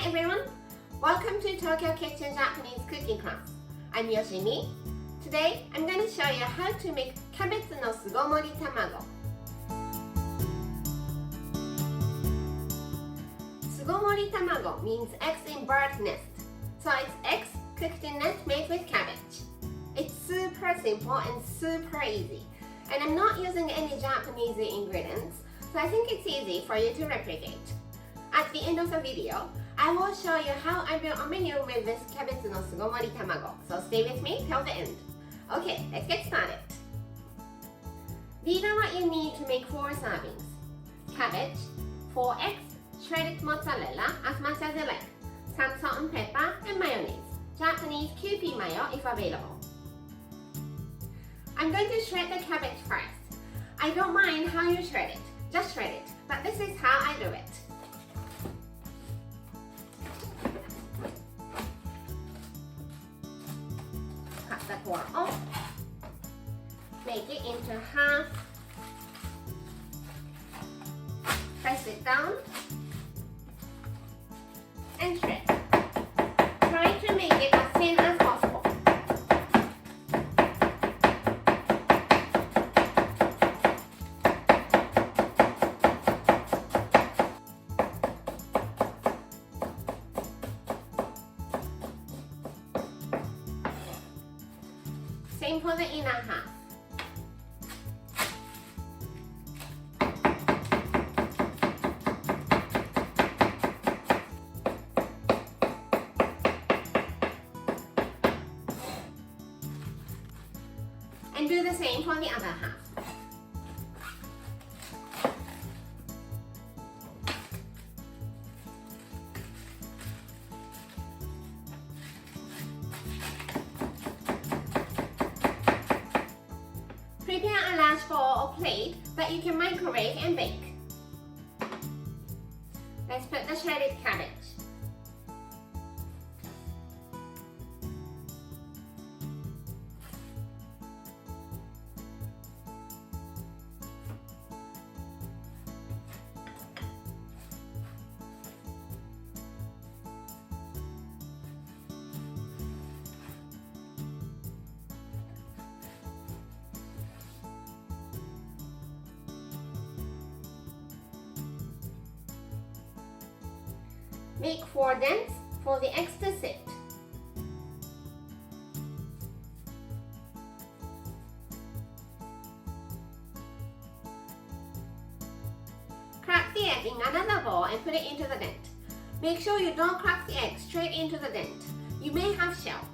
Hi everyone! Welcome to Tokyo Kitchen Japanese cooking class. I'm Yoshimi. Today I'm going to show you how to make cabbage no sugomori tamago. Sugomori tamago means eggs in bird nest. So it's eggs cooked in nest made with cabbage. It's super simple and super easy. And I'm not using any Japanese ingredients, so I think it's easy for you to replicate. At the end of the video, I will show you how I built a menu with this cabbage no sugomori tamago. So stay with me till the end. Okay, let's get started. These are what you need to make 4 servings. Cabbage, 4 eggs, shredded mozzarella as much as you like, some salt and pepper, and mayonnaise. Japanese Kewpie mayo if available. I'm going to shred the cabbage first. I don't mind how you shred it, just shred it, but this is how I do it. Cut the core off, make it into half, press it down, and shred. Try to make it as thin as possible. Same for the inner half. And do the same for the other half. Prepare a large bowl or plate that you can microwave and bake. Let's put the shredded cabbage. Make 4 dents for the eggs to sit. Crack the egg in another bowl and put it into the dent. Make sure you don't crack the egg straight into the dent. You may have shell.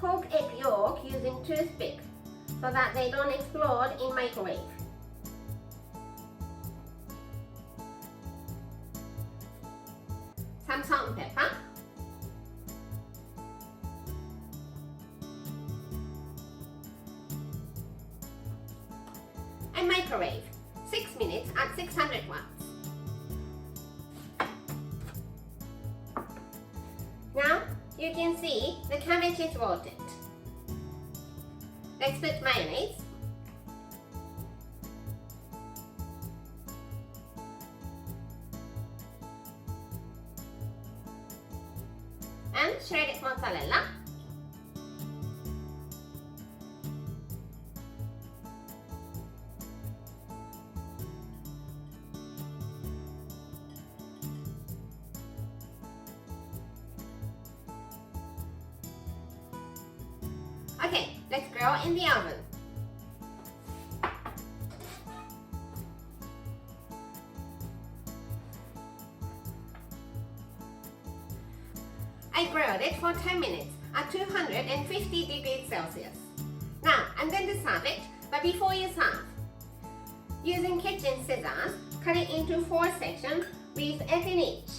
Poke egg yolk using toothpick so that they don't explode in microwave. Some salt and pepper. And microwave 6 minutes at 600 watts. Now you can see the cabbage is wilted. Let's put mayonnaise. And shredded mozzarella. Okay, let's grill in the oven. I grilled it for 10 minutes at 250 degrees Celsius. Now, I'm going to serve it, but before you serve, using kitchen scissors, cut it into 4 sections with egg in each.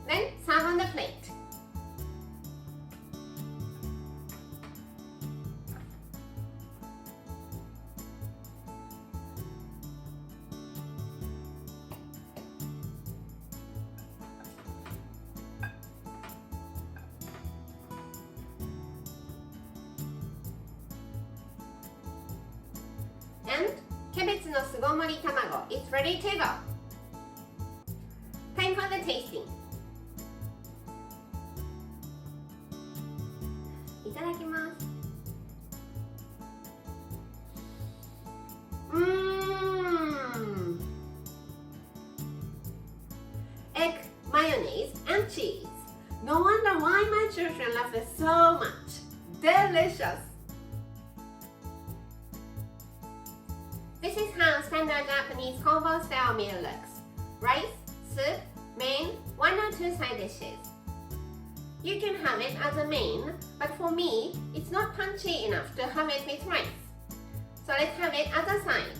Then serve on the plate. And キャベツの巣ごもり卵 is ready to go. Time for the tasting. いただきます。Egg, mayonnaise, and cheese. No wonder why my children love it so much. Delicious. This is how standard Japanese combo style meal looks. Rice, soup, main, 1 or 2 side dishes. You can have it as a main, but for me, it's not punchy enough to have it with rice. So let's have it as a side.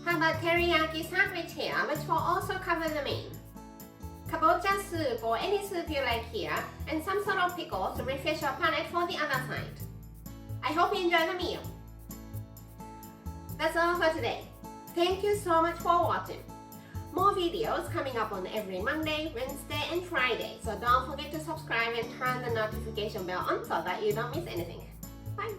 How about teriyaki sandwich here, which will also cover the main. Kabocha soup or any soup you like here, and some sort of pickle to refresh your palate for the other side. I hope you enjoy the meal. That's all for today. Thank you so much for watching. More videos coming up on every Monday, Wednesday, and Friday. So don't forget to subscribe and turn the notification bell on so that you don't miss anything. Bye!